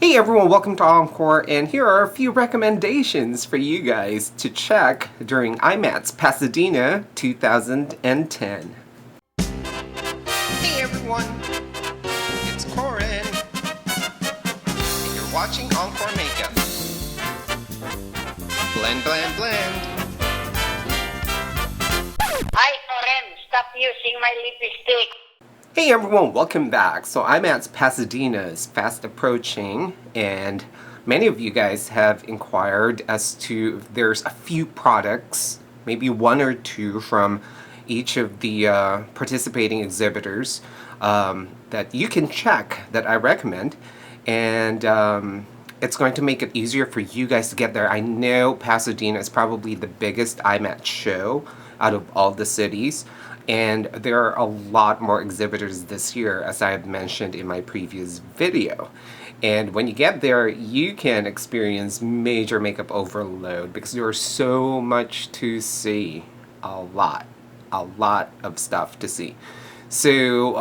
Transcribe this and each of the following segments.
Hey everyone, welcome to Encore, and here are a few recommendations for you guys to check during IMATS Pasadena 2010. Hey everyone, it's Corin, and you're watching EnKoreMakeup. Blend, blend, blend. Hi, Frends. Stop using my lipstick. Hey everyone, welcome back. So IMATS Pasadena is fast approaching, and many of you guys have inquired as to if there's a few products, maybe one or two from each of the participating exhibitors that you can check that I recommend, and it's going to make it easier for you guys to get there. I know Pasadena is probably the biggest IMATS show out of all the cities, and there are a lot more exhibitors this year, as I have mentioned in my previous video. And when you get there, you can experience major makeup overload because there's so much to see. A lot of stuff to see. So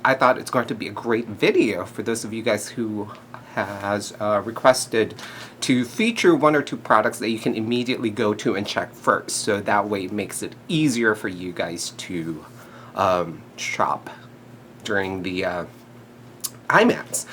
I thought it's going to be a great video for those of you guys who has requested to feature one or two products that you can immediately go to and check first, so that way it makes it easier for you guys to shop during the IMATS.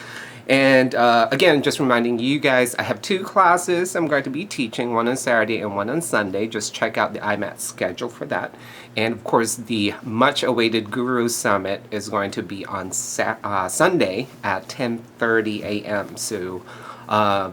And again, just reminding you guys, I have two classes I'm going to be teaching, one on Saturday and one on Sunday. Just check out the IMATS schedule for that. And of course, the much awaited Guru Summit is going to be on Sunday at 10:30 a.m. So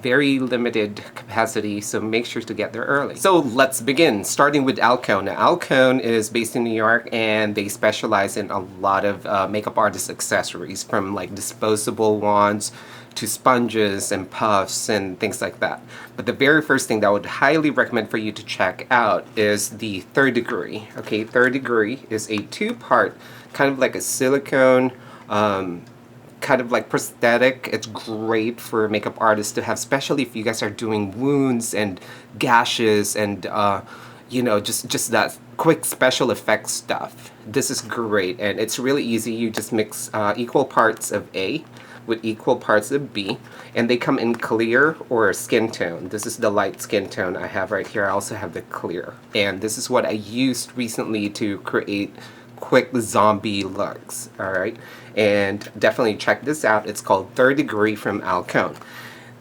very limited capacity, so make sure to get there early. So let's begin, starting with Alcone. Now, Alcone is based in New York, and they specialize in a lot of makeup artist accessories, from like disposable wands to sponges and puffs and things like that. But the very first thing that I would highly recommend for you to check out is the Third Degree. Okay, Third Degree is a two-part, kind of like a silicone, kind of like prosthetic. It's great for makeup artists to have, especially if you guys are doing wounds and gashes and you know, just that quick special effects stuff. This is great, and it's really easy. You just mix equal parts of A with equal parts of B, and they come in clear or skin tone. This is the light skin tone I have right here. I also have the clear, and this is what I used recently to create quick zombie looks. Alright, and definitely check this out. It's called Third Degree from Alcone.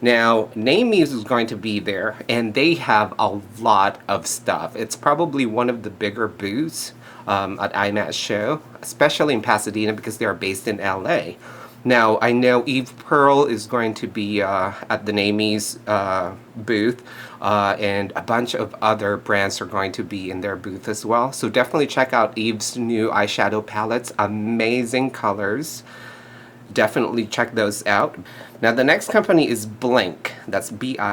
Now, NAMES is going to be there, and they have a lot of stuff. It's probably one of the bigger booths at IMATS show, especially in Pasadena because they are based in LA. Now, I know Eve Pearl is going to be at the NAMES booth, and a bunch of other brands are going to be in their booth as well. So definitely check out Eve's new eyeshadow palettes. Amazing colors. Definitely check those out. Now, the next company is Blinc. That's B-L-I-N-C.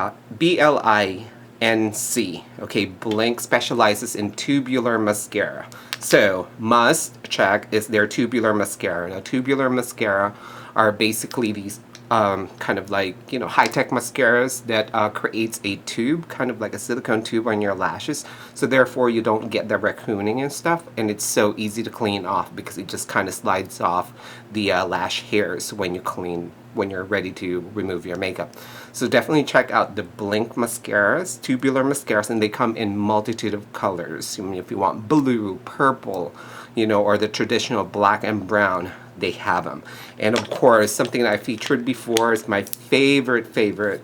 Okay, Blinc specializes in tubular mascara. So, must check is their tubular mascara. Now, tubular mascara are basically these kind of like, you know, high-tech mascaras that creates a tube, kind of like a silicone tube on your lashes. So therefore, you don't get the raccooning and stuff, and it's so easy to clean off because it just kind of slides off the lash hairs when you clean, when you're ready to remove your makeup. So definitely check out the Blinc mascaras, tubular mascaras, and they come in multitude of colors. I mean, if you want blue, purple, you know, or the traditional black and brown, they have them. And of course, something that I featured before is my favorite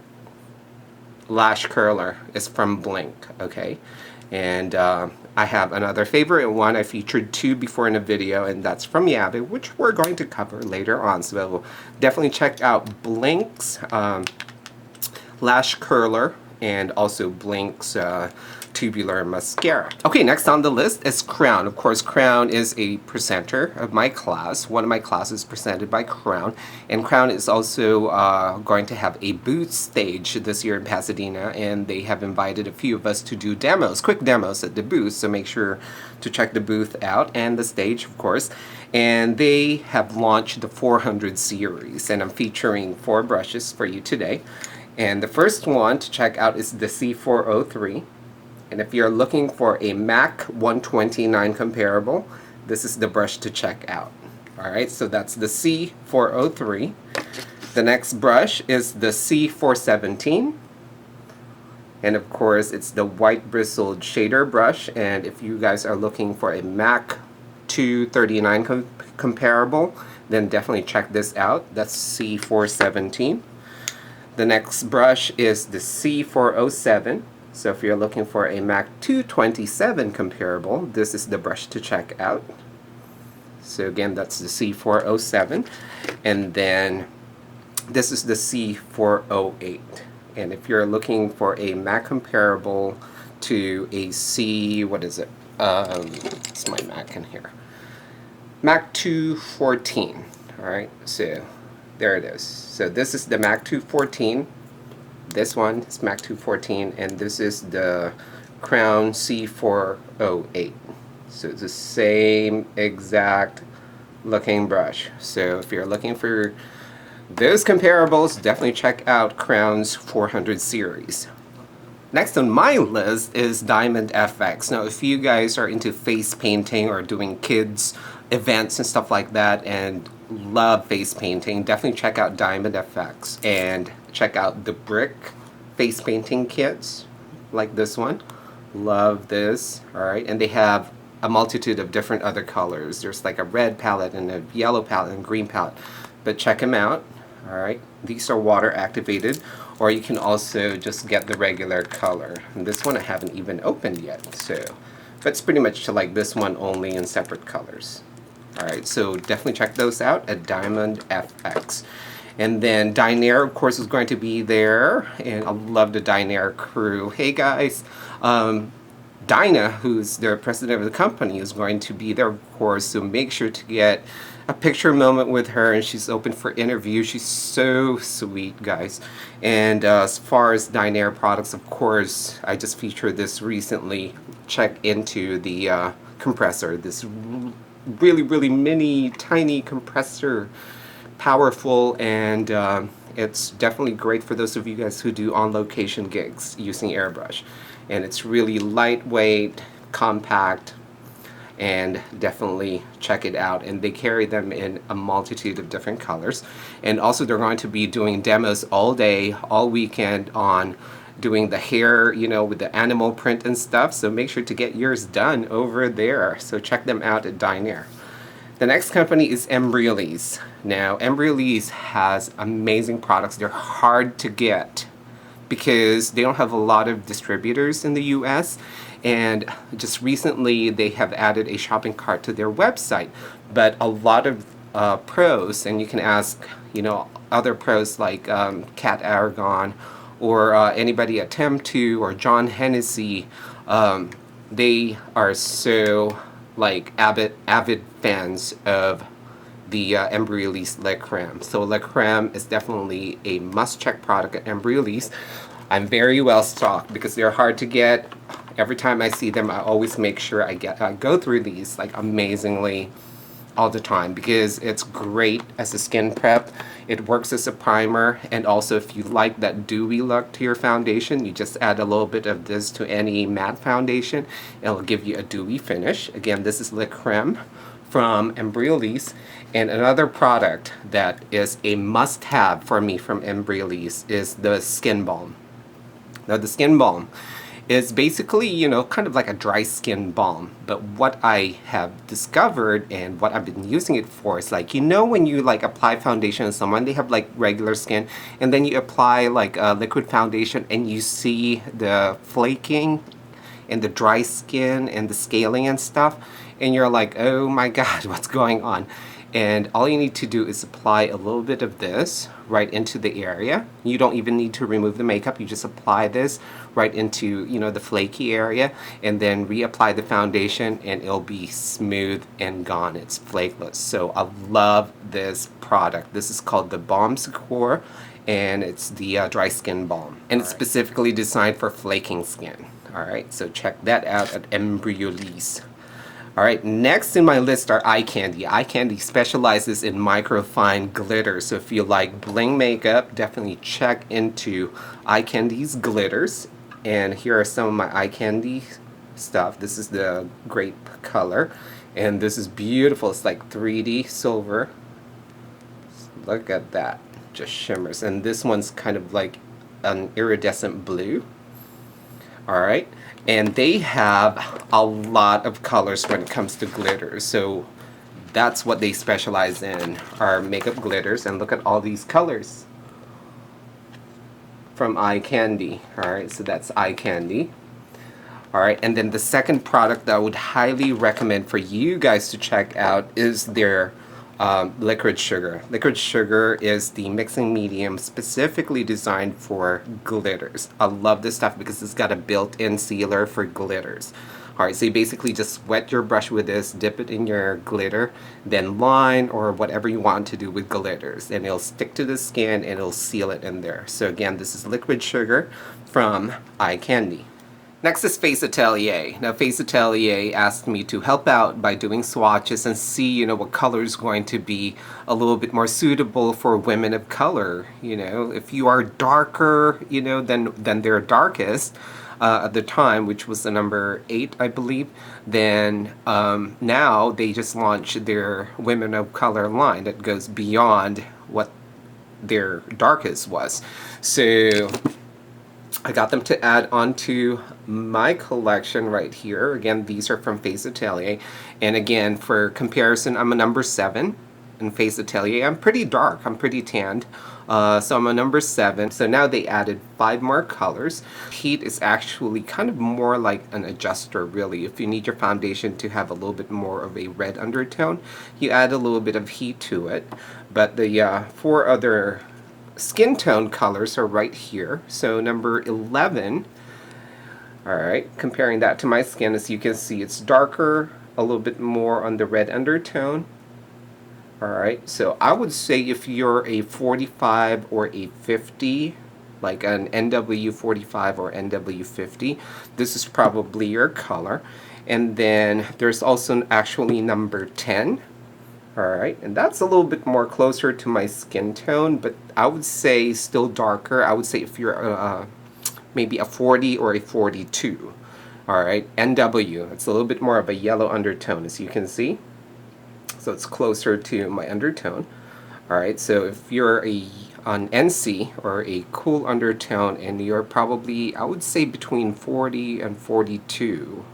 lash curler is from Blinc. Okay, and I have another favorite one. I featured two before in a video, and that's from Yabe, which we're going to cover later on. So definitely check out Blinc's lash curler and also Blinc's tubular mascara. Okay, next on the list is Crown. Of course, Crown is a presenter of my class. One of my classes presented by Crown, and Crown is also going to have a booth stage this year in Pasadena, and they have invited a few of us to do demos, quick demos at the booth, so make sure to check the booth out and the stage, of course. And they have launched the 400 series, and I'm featuring 4 brushes for you today. And the first one to check out is the C403. And if you're looking for a MAC 129 comparable, this is the brush to check out. Alright, so that's the C403. The next brush is the C417. And of course, it's the white bristled shader brush. And if you guys are looking for a MAC 239 comparable, then definitely check this out. That's C417. The next brush is the C407. So if you're looking for a MAC 227 comparable, this is the brush to check out. So again, that's the C407. And then this is the C408. And if you're looking for a MAC comparable to a C, what is it? It's my MAC in here. MAC 214. Alright, so there it is. So this is the MAC 214. This one is MAC 214, and this is the Crown C408. So it's the same exact looking brush. So if you're looking for those comparables, definitely check out Crown's 400 series. Next on my list is Diamond FX. Now, if you guys are into face painting or doing kids events and stuff like that and love face painting, definitely check out Diamond FX and check out the brick face painting kits like this one. Love this. Alright, and they have a multitude of different other colors. There's like a red palette and a yellow palette and green palette, but check them out. Alright, these are water activated, or you can also just get the regular color. And this one I haven't even opened yet, so but it's pretty much like this one, only in separate colors. Alright, so definitely check those out at Diamond FX. And then Dynair, of course, is going to be there, and I love the Dynair crew. Hey guys, Dinah, who's the president of the company, is going to be there, of course, so make sure to get a picture moment with her, and she's open for interview. She's so sweet, guys. And as far as Dynair products, of course, I just featured this recently. Check into the compressor, this really mini tiny compressor, powerful, and it's definitely great for those of you guys who do on location gigs using airbrush. And it's really lightweight, compact, and definitely check it out. And they carry them in a multitude of different colors. And also they're going to be doing demos all day, all weekend on doing the hair, you know, with the animal print and stuff. So make sure to get yours done over there. So check them out at Dynair. The next company is Embryolisse. Now, Embryolisse has amazing products. They're hard to get because they don't have a lot of distributors in the US, and just recently they have added a shopping cart to their website. But a lot of pros, and you can ask, you know, other pros like Kat Aragon or anybody at Tem2 or John Hennessy, they are so like avid fans of the Embryolisse Le Creme. So Le Creme is definitely a must-check product at Embryolisse. I'm very well stocked because they're hard to get. Every time I see them, I always make sure I go through these like amazingly all the time, because it's great as a skin prep. It works as a primer, and also if you like that dewy look to your foundation, you just add a little bit of this to any matte foundation. It'll give you a dewy finish. Again, this is Le Creme from Embryolisse. And another product that is a must-have for me from Embryolisse is the Skin Balm. Now, the Skin Balm is basically, you know, kind of like a dry skin balm. But what I have discovered and what I've been using it for is like, you know, when you like apply foundation on someone, they have like regular skin, and then you apply like a liquid foundation and you see the flaking and the dry skin and the scaling and stuff, and you're like, oh my god, what's going on? And all you need to do is apply a little bit of this right into the area. You don't even need to remove the makeup. You just apply this right into, you know, the flaky area, and then reapply the foundation, and it'll be smooth and gone. It's flakeless. So I love this product. This is called the Balm Secure, and it's the dry skin balm. And it's specifically designed for flaking skin. Alright, so check that out at Embryolisse. Alright, next in my list are Eye Kandy. Eye Kandy specializes in microfine glitter. So if you like bling makeup, definitely check into Eye Kandy's glitters. And here are some of my Eye Kandy stuff. This is the grape color. And this is beautiful. It's like 3D silver. Look at that. just shimmers. And this one's kind of like an iridescent blue. Alright, and they have a lot of colors when it comes to glitters. So that's what they specialize in, are makeup glitters. And look at all these colors from Kandy. Alright, so that's Kandy. Alright, and then the second product that I would highly recommend for you guys to check out is their liquid sugar. Liquid sugar is the mixing medium specifically designed for glitters. I love this stuff because it's got a built-in sealer for glitters. Alright, so you basically just wet your brush with this, dip it in your glitter, then line or whatever you want to do with glitters, and it'll stick to the skin and it'll seal it in there. So again, this is liquid sugar from Kandy. Next is FaceAtelier. Now FaceAtelier asked me to help out by doing swatches and see, you know, what color is going to be a little bit more suitable for women of color. You know, if you are darker, you know, than their darkest at the time, which was the number 8, I believe, then now they just launched their women of color line that goes beyond what their darkest was. So I got them to add onto my collection right here. Again, these are from FaceAtelier. And again, for comparison, I'm a number 7 in FaceAtelier. I'm pretty dark. I'm pretty tanned. So I'm a number 7. So now they added 5 more colors. Heat is actually kind of more like an adjuster, really. If you need your foundation to have a little bit more of a red undertone, you add a little bit of heat to it. But the 4 other skin tone colors are right here. So number 11, alright, comparing that to my skin, as you can see, it's darker, a little bit more on the red undertone. Alright, so I would say if you're a 45 or a 50, like an NW 45 or NW 50, this is probably your color. And then there's also actually number 10. Alright, and that's a little bit more closer to my skin tone, but I would say still darker. I would say if you're maybe a 40 or a 42. Alright, NW, it's a little bit more of a yellow undertone, as you can see. So it's closer to my undertone. Alright, so if you're an NC or a cool undertone and you're probably, I would say between 40 and 42.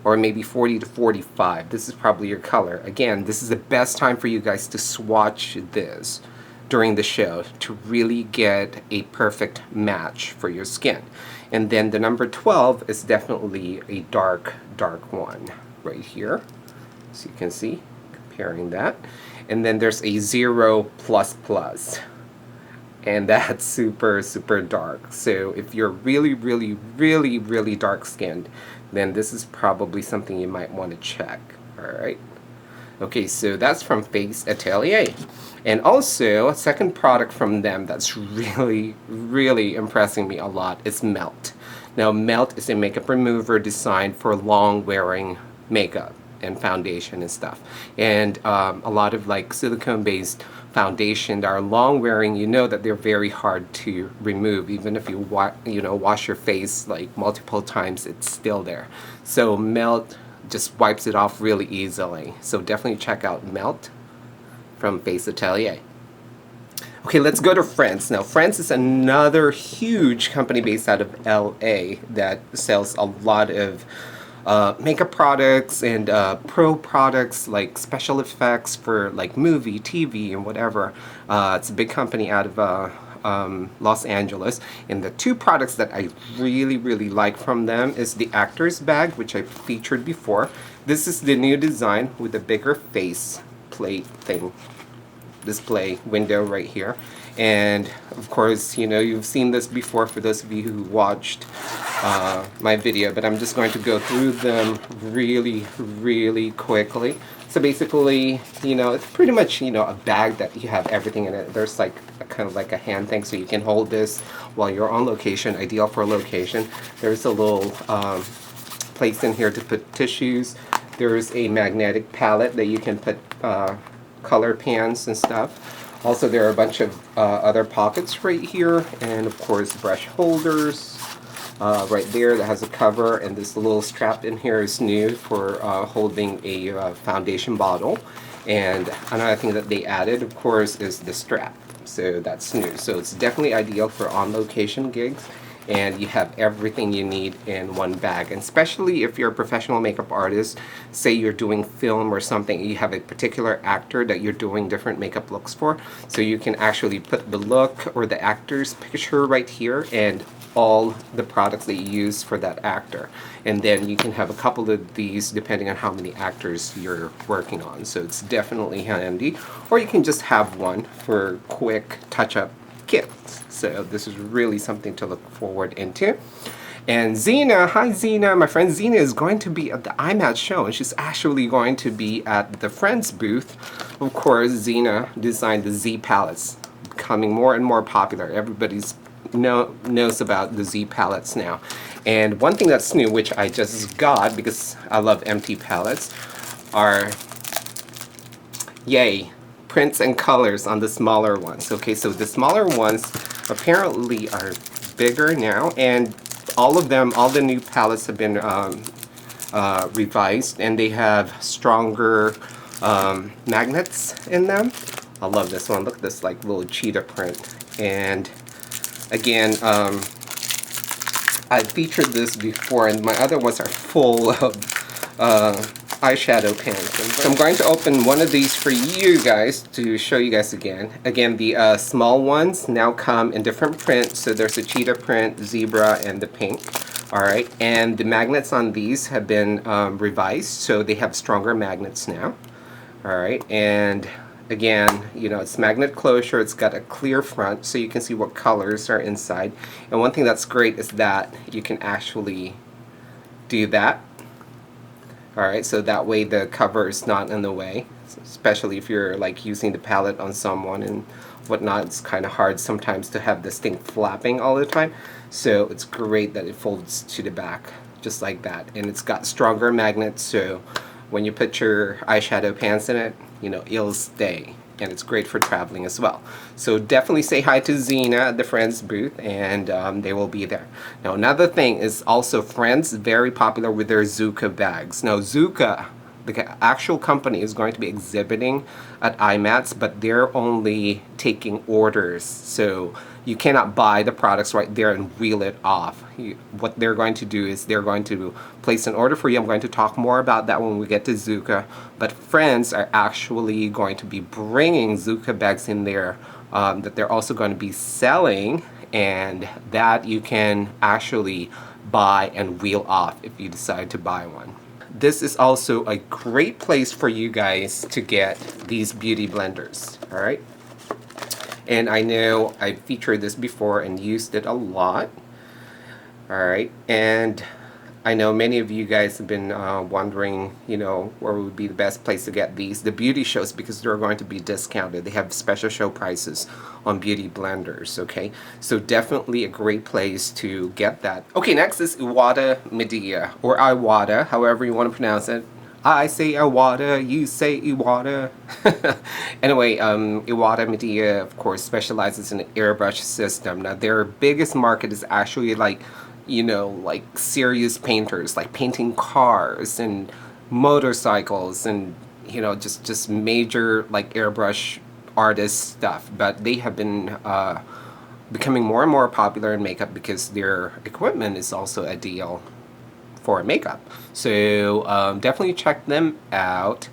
Or maybe 40 to 45. This is probably your color. Again, this is the best time for you guys to swatch this during the show to really get a perfect match for your skin. And then the number 12 is definitely a dark one right here. So you can see, comparing that. And then there's a 0++. And that's super dark. So if you're really dark skinned, then this is probably something you might want to check. Alright. Okay, so that's from FaceAtelier. And also, a second product from them that's really impressing me a lot is Melt. Now, Melt is a makeup remover designed for long wearing makeup and foundation and stuff. And a lot of like silicone based foundation that are long wearing, you know that they're very hard to remove. Even if you wash your face like multiple times, it's still there. So Melt just wipes it off really easily. So definitely check out Melt from FaceAtelier. Okay, let's go to Frends. Now, Frends is another huge company based out of LA that sells a lot of makeup products and pro products, like special effects for like movie, TV, and whatever. It's a big company out of Los Angeles. And the 2 products that I really like from them is the Actor's Bag, which I featured before. This is the new design with a bigger face plate thing, display window right here. And of course, you know, you've seen this before for those of you who watched my video, but I'm just going to go through them really quickly. So basically, you know, it's pretty much, you know, a bag that you have everything in it. There's like a kind of like a hand thing, so you can hold this while you're on location, ideal for location. There's a little place in here to put tissues. There's a magnetic palette that you can put color pans and stuff. Also, there are a bunch of other pockets right here, and of course brush holders right there that has a cover, and this little strap in here is new for holding a foundation bottle. And another thing that they added, of course, is the strap. So that's new. So it's definitely ideal for on-location gigs, and you have everything you need in one bag. And especially if you're a professional makeup artist, say you're doing film or something, you have a particular actor that you're doing different makeup looks for, so you can actually put the look or the actor's picture right here and all the products that you use for that actor. And then you can have a couple of these depending on how many actors you're working on. So it's definitely handy. Or you can just have one for quick touch-up kits. So this is really something to look forward into. And Zena, hi Zena, my friend Zena is going to be at the IMATS show, and she's actually going to be at the Frends booth. Of course, Zena designed the Z palettes, becoming more and more popular. Everybody's knows about the Z palettes now. And one thing that's new, which I just got because I love empty palettes, are yay, prints and colors on the smaller ones. Okay, so the smaller ones apparently are bigger now, and all of them, all the new palettes have been revised, and they have stronger magnets in them. I love this one. Look at this like little cheetah print. And again, I featured this before, and my other ones are full of eyeshadow pens. So I'm going to open one of these for you guys to show you guys again. Again, the small ones now come in different prints. So there's a cheetah print, zebra, and the pink. Alright, and the magnets on these have been revised, so they have stronger magnets now. Alright, and again, you know, it's magnet closure, it's got a clear front so you can see what colors are inside. And one thing that's great is that you can actually do that. Alright, so that way the cover is not in the way, especially if you're like using the palette on someone and whatnot. It's kind of hard sometimes to have this thing flapping all the time. So it's great that it folds to the back just like that. And it's got stronger magnets, so when you put your eyeshadow pans in it, you know, it'll stay. And it's great for traveling as well. So definitely say hi to Zena at the Frends booth, and they will be there. Now another thing is also Frends very popular with their Zuka bags. Now Zuka, the actual company, is going to be exhibiting at IMATS, but they're only taking orders. So you cannot buy the products right there and reel it off. What they're going to do is they're going to place an order for you. I'm going to talk more about that when we get to Zuka. But Frends are actually going to be bringing Zuka bags in there that they're also going to be selling, and that you can actually buy and reel off if you decide to buy one. This is also a great place for you guys to get these beauty blenders, alright? And I know I featured this before and used it a lot, alright? And I know many of you guys have been wondering, you know, where would be the best place to get these. The beauty shows, because they're going to be discounted. They have special show prices on beauty blenders, okay? So definitely a great place to get that. Okay, next is Iwata Medea, or Iwata, however you want to pronounce it. I say Iwata, you say Iwata. Anyway, Iwata Medea, of course, specializes in an airbrush system. Now, their biggest market is actually like, you know, like serious painters, like painting cars and motorcycles and, you know, just major like airbrush artist stuff. But they have been becoming more and more popular in makeup because their equipment is also ideal for makeup. So definitely check them out.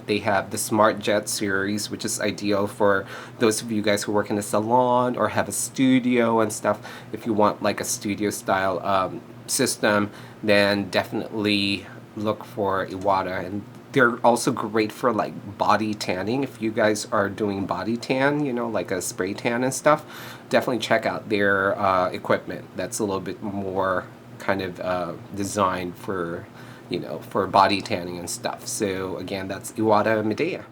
They have the Smart Jet series, which is ideal for those of you guys who work in a salon or have a studio and stuff. If you want like a studio style system, then definitely look for Iwata. And they're also great for like body tanning. If you guys are doing body tan, you know, like a spray tan and stuff, definitely check out their equipment. That's a little bit more kind of designed for, you know, for body tanning and stuff. So again, that's Iwata Medea.